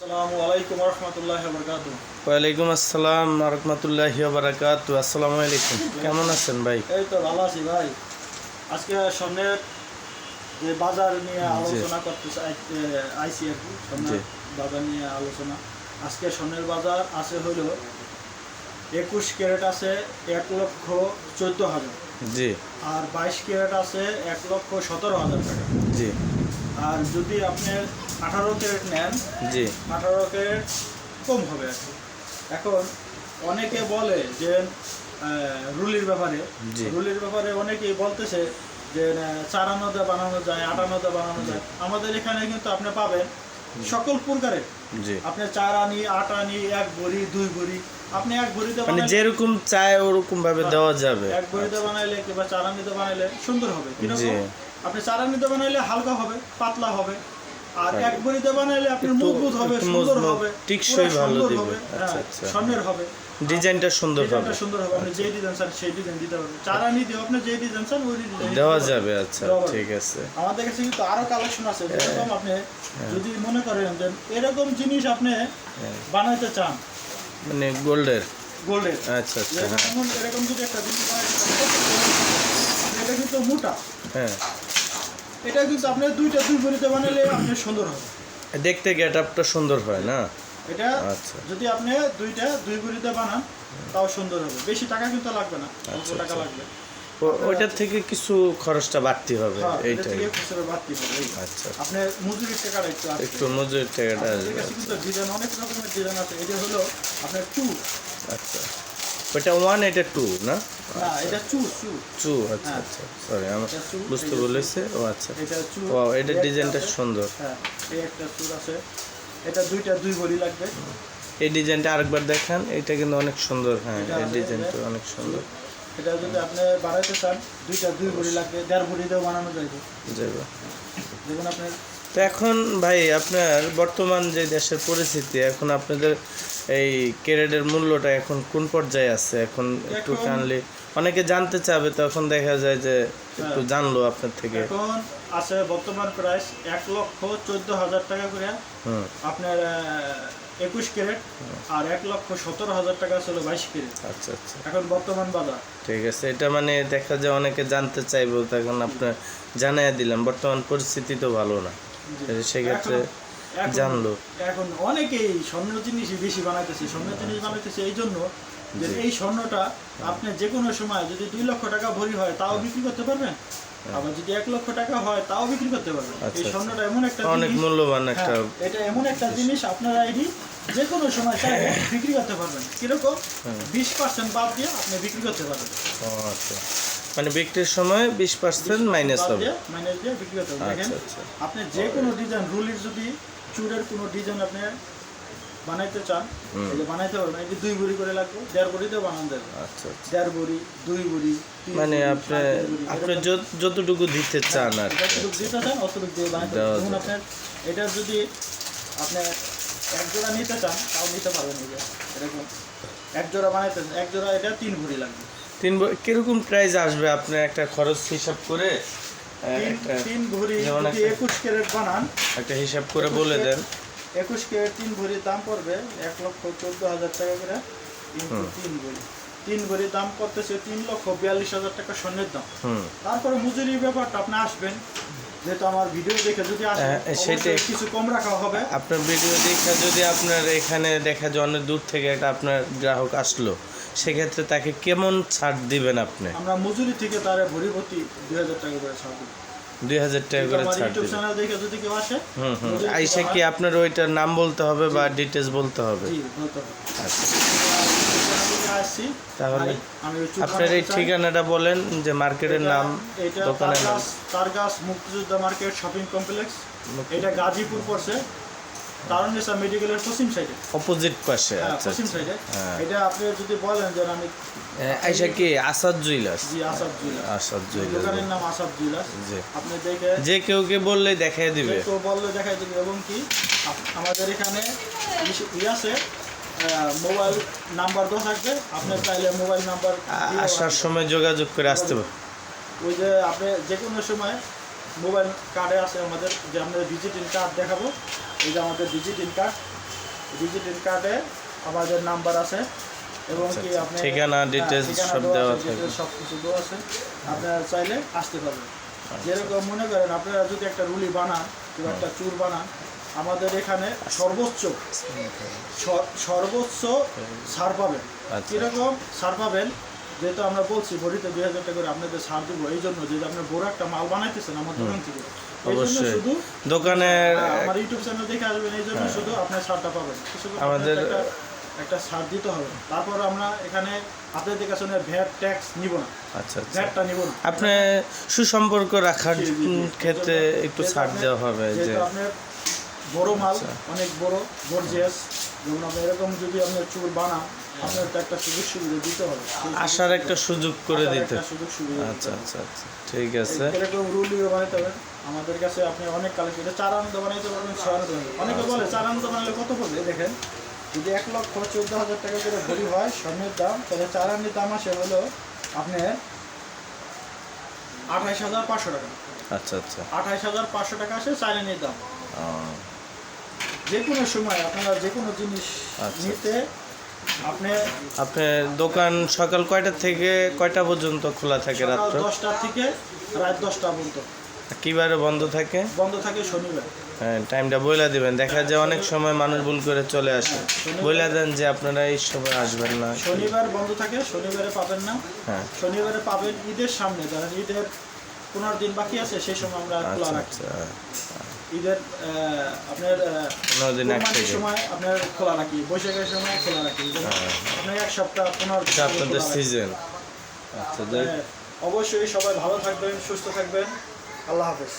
আসসালামু আলাইকুম ওয়া রাহমাতুল্লাহি ওয়া বারাকাতুহু। ওয়ালাইকুম আসসালাম রাহমাতুল্লাহি ওয়া বারাকাতুহু। আসসালামু আলাইকুম, কেমন আছেন ভাই? এই তো ভালো আছি ভাই। আজকে সামনের যে বাজার নিয়ে আলোচনা করতে আইসি আর কি, সামনের বাজার নিয়ে আলোচনা। আজকে স্বর্ণের বাজার আছে হলো 21 ক্যারেট আছে 1,14,000। জি আর 22 ক্যারেট আছে 1,17,000 টাকা। জি আর যদি আপনি 18 ক্যারেট নেন, জি 18 ক্যারেট কম হবে আর কি। এখন অনেকে বলে যে রুলির ব্যাপারে জি। রুলির ব্যাপারে অনেকেই বলতেছে যে চারানোতে বানানো যায়, আটানোতে বানানো যায়। আমাদের এখানে কিন্তু আপনি পাবেন সকল প্রকারের। জি আপনি চার আনি, আট আনি, 1 ভরি, 2 ভরি, আপনি 1 ভরিতে মানে বানাইলে, যেরকম চায় ওরকম ভাবে দেওয়া যাবে। 1 ভরিতে বানাইলে কিংবা চার আনিতে বানাইলে সুন্দর হবে। জি কিরকম? আপনি চার আনিতে বানাইলে হালকা হবে, পাতলা হবে। আর 1 ভরিতে বানাইলে আপনার মজবুত হবে, সুন্দর হবে, টিকসই ভালো সুন্দর দিবে। হবে। আচ্ছা হ্যাঁ, আচ্ছা, স্বর্ণের হবে, ডিজাইনটা সুন্দর হবে। ডিজাইনটা সুন্দর হবে। আপনি যেই ডিজাইন চান সেই ডিজাইন দিতে পারবেন। চার আনি দিয়ে আপনি যেই ডিজাইন চান ওই ডিজাইন দেওয়া যাবে। আচ্ছা দেওয়া যাবে। ঠিক আছে। আমাদের কাছে কিন্তু আরো কালেকশন আছে। যেরকম আপনি যদি মনে করেন যে এরকম জিনিস আপনি বানাইতে চান, মানে গোল্ডের। গোল্ডের, আচ্ছা আচ্ছা, হ্যাঁ এরকম যদি একটা জিনিস বানাইতে চান, এটা কিন্তু মোটা, হ্যাঁ, এটা কিন্তু আপনি 2 ভরিতে বানাইলে আপনি সুন্দর হবে। দেখতে গেট আপটা সুন্দর হয় না? এটা আচ্ছা যদি আপনি 2 ভরিতে বানান তাও সুন্দর হবে। বেশি টাকা কিন্তু লাগবে না, অল্প আচ্ছা, টাকা আচ্ছা। লাগবে। ওইটার থেকে কিছু খরচটা বাড়তি হবে হ্যাঁ, এটা এইটাই। থেকে খুচরো বাড়তি হবে। এই। আচ্ছা, আপনার মজুরির টাকাটা একটু আসবে। একটু মজুরির টাকাটা আমাদের আসবে। কাছে কিন্তু ডিজাইন অনেক রকমের ডিজাইন আছে। এটা হলো আপনার চু, আচ্ছা, ওইটা 1 এটা 2 না? না এটা চু, চু, 2। আচ্ছা হ্যাঁ। আচ্ছা, সরি আমার এটা চু, বুঝতে এই যে বলেছে। ও আচ্ছা, এটা চু। ওয়াও, এটার এই একটা ডিজাইনটা আছে। সুন্দর। হ্যাঁ, এই একটা চুর আছে। এটা 2 ভরি লাগবে। এই ডিজাইনটা আরেকবার দেখান, এটা কিন্তু অনেক সুন্দর। হ্যাঁ, এটা এই আছে, ডিজাইনটা এটা অনেক সুন্দর। এটা যদি আপনি বানাইতে চান 2 ভরি লাগবে। 1.5 ভরিতেও বানানো যাবে। যাবে। দেখুন আপনার তো এখন ভাই আপনার বর্তমান যে দেশের পরিস্থিতি, এখন আপনাদের এই ক্যারেটের মূল্যটা এখন কোন পর্যায়ে আছে? এখন একটু এখন- কাইন্ডলি অনেকে জানতে চাবে, তখন দেখা যায় যে একটু জানলো আপনার থেকে। এখন আছে বর্তমান প্রাইস 1,14,000 টাকা করে হুম, আপনার 21 ক্যারেট, আর 1,17,000 টাকা ছিল 22 ক্যারেট। আচ্ছা আচ্ছা, এখন বর্তমান বাজার। ঠিক আছে। এটা মানে দেখা যায় অনেকে জানতে চাইবো, তখন আপনার জানাই দিলাম। বর্তমান পরিস্থিতি তো ভালো না, সেক্ষেত্রে এখন- জানলো। এখন অনেকেই স্বর্ণ জিনিসই বেশি বানাইতেছে। স্বর্ণ জিনিস বানাইতেছে এই জন্য যে এই স্বর্ণটা আপনি যে কোনো সময় যদি 2 লক্ষ টাকা ভরি হয় তাও বিক্রি করতে পারবেন, আবার যদি 1 লক্ষ টাকা হয় তাও বিক্রি করতে পারবেন। এই আচ্ছা, স্বর্ণটা এমন একটা অনেক জিনিস, মূল্যবান একটা। হ্যাঁ, এটা এমন একটা জিনিস আপনারা এটি যে কোনো সময় চাইলে বিক্রি করতে পারবেন। কিরকম? 20% বাদ দিয়ে আপনি বিক্রি করতে পারবেন। ও আচ্ছা, মানে বিক্রির সময় 20% মাইনাস হবে। মাইনাস দিয়ে বিক্রি করতে পারবেন। দেখেন, আচ্ছা আচ্ছা, আপনি যে কোনো ডিজাইন, রুলির যদি চুরের কোনো ডিজাইন আপনি বানাইতে চান, এই যে বানাইতে পারবেন। এই যে 2 ভরি করে লাগবে, 1.5 ভরিতেও বানানো যাবে। আচ্ছা আচ্ছা, 1.5 ভরি, 2 ভরি, 3 মানে ভরি, আপনি 3.5 ভরি, আপনি এরকম। যতটুকু দিতে চান আর কি। যতটুকু দিতে চান অতটুকু দিয়ে বানাইতে দেওয়া পারবেন। যেমন যাবে। আপনার এটা যদি আপনি 1 জোড়া নিতে চান তাও নিতে পারবেন। এই যে এরকম 1 জোড়া বানাইতে চান, 1 জোড়া এটা 3 ভরি লাগবে। কিরকম প্রাইস আসবে আপনি একটা খরচ হিসাব করে? একটা 3 ভরি যেমন যদি 21 ক্যারেট বানান, একটা হিসাব করে বলে দেন। 21 ক্যারেট 3 ভরির দাম পড়বে 1,14,000 টাকা করে ইনটু 3 ভরি। 3 ভরির দাম করতেছে 3,42,000 টাকা স্বর্ণের দাম। হুম, তারপরে মজুরির ব্যাপারটা আপনি আসবেন, যেহেতু আমার ভিডিও দেখে যদি আসেন সেটাই। অবশ্যই কিছু কম রাখা হবে। আপনার ভিডিও দেখে যদি আপনার এখানে দেখা যায় অনেক দূর থেকে একটা আপনার গ্রাহক আসলো, সেক্ষেত্রে তাকে কেমন ছাড় দিবেন আপনি? আমরা মজুরি থেকে তারে ভরি প্রতি 2,000 টাকা করে ছাড় দিই। 2000 টাকা করে আমার ছাড় ইউটিউব দিবেন। চ্যানেল দেখে যদি কেউ আসে, হুম হুম, মজুরি আইসা থেকে কি আপনার ওইটার নাম বলতে হবে বা ডিটেলস বলতে হবে? জি বলতে হবে। আচ্ছা, আসছি তাহলে আমি আপনার এই ঠিকানাটা বলেন, যে মার্কেটের নাম, এটা দোকানের নাম। তারগাছ মুক্তিযোদ্ধা মার্কেট শপিং কমপ্লেক্স। এটা গাজীপুর পড়ছে, তারুণ্যেসা মেডিকেলের পশ্চিম সাইডে, অপোজিট পাশে। আচ্ছা পশ্চিম আচ্ছা, সাইডে। হ্যাঁ। এটা আপনি যদি বলেন যে আমি আইসা কি আসাদ জুয়েলার্স? জি আসাদ জুয়েলার্স, আসাদ জুয়েলার্স, দোকানের নাম আসাদ জুয়েলার্স। জি। আপনি দেখে যে কেউ কে বললে দেখাই দিবে। তো বললে দেখাই দেবে। এবং কি আমাদের এখানে আছে মোবাইল নাম্বার দেওয়া থাকবে, আপনি চাইলে মোবাইল নাম্বার আসার সময় যোগাযোগ করে আসতে হবে। ওই যে আপনি যে কোনো সময় মোবাইল কার্ডে আছে আমাদের, যে আমাদের ডিজিটাল কার্ড দেখাবো। এই যে আমাদের ডিজিটাল কার্ড, ভিজিটিং কার্ডে আমাদের নাম্বার আছে এবং কি আপনি ঠিকানা, details সব দেওয়া থাকে। সব কিছু দেওয়া আছে, আপনারা চাইলে আসতে পারবেন। যেরকম মনে করেন আপনারা যদি একটা রুলি বানান কিংবা একটা চুর বানান, আমাদের এখানে সর্বোচ্চ ছাড় পাবেন। আচ্ছা। কীরকম ছাড় পাবেন, যেহেতু আমরা বলছি ভরিতে 2000 টাকা করে আপনাদের ছাড় দেবো, এই জন্য যেহেতু আপনি বড় একটা মাল বানাইতেছেন আমার দোকান থেকে, এই জন্য অবশ্যই শুধু দোকানে আমার ইউটিউব চ্যানেল দেখে আসবেন, এই জন্য শুধু আপনার ছাড়টা পাবেন। কিছু আমাদের একটা ছাড় দিতে হবে, তারপর আমরা এখানে আপনাদের কাছে ভ্যাট ট্যাক্স নিব না, আচ্ছা আচ্ছা ভ্যাটটা নিব না। আপনি সুসম্পর্ক রাখার জি, জি, জি। ক্ষেত্রে যেহেতু একটু যেহেতু ছাড় আপনার- দেওয়া হবে যে যেহেতু আপনার বড় মাল, অনেক বড় গর্জিয়াস, যেমন আপনি এরকম যদি আপনার চুল বানান, আপনার তো একটা সুযোগ সুবিধা দিতে হবে, সেই আসার একটা সুযোগ করে আসার দিতে। একটা সুযোগ সুবিধা দিতে আচ্ছা হবে। আচ্ছা আচ্ছা ঠিক আছে। এরকম রুলিও বানাইতে হবে আমাদের কাছে, আপনি অনেক কালেকশন, চার আনন্দ বানাইতে পারবেন, ছয় আনন্দ বানাইতে পারবেন। অনেকে বলে চার আনন্দ বানালে কত পড়বে, দেখেন যদি 1,14,000 টাকা করে ভরি হয় স্বর্ণের দাম, তাহলে চার আনির দাম আসে হলো আপনার 28,500 টাকা। আচ্ছা আচ্ছা 28,500 টাকা আসে চার আনির দাম। ও, যে কোনো সময় আপনারা যে কোনো জিনিস আচ্ছা। নিতে আপনি আপনার দোকান সকাল কয়টা থেকে কয়টা পর্যন্ত খোলা থাকে সকাল রাত্র? 10টা থেকে রাত 10টা পর্যন্ত কিবারে বন্ধ থাকে? বন্ধ থাকে শনিবার। হ্যাঁ টাইমটা বইলা দিবেন, দেখা যায় অনেক সময় মানুষ ভুল করে চলে আসে, বইলা দেন যে আপনারা এই সময় আসবেন না। শনিবার বন্ধ থাকে, শনিবারে পাবেন না। হ্যাঁ শনিবারে পাবেন ঈদের সামনে, যারা ঈদের 15 দিন বাকি আছে সেই সময় আমরা খোলা আচ্ছা রাখি। আচ্ছা ঈদের আপনার 15 দিন আগ কোরবানির থেকে সময় আপনার খোলা রাখি, বৈশাখের সময় খোলা রাখি, আপনার এক সপ্তাহ 15 দিন এটা আপনাদের খোলা রাখি। সিজন। আচ্ছা যাই অবশ্যই সবাই ভালো থাকবেন, সুস্থ থাকবেন। আল্লাহ হাফেজ।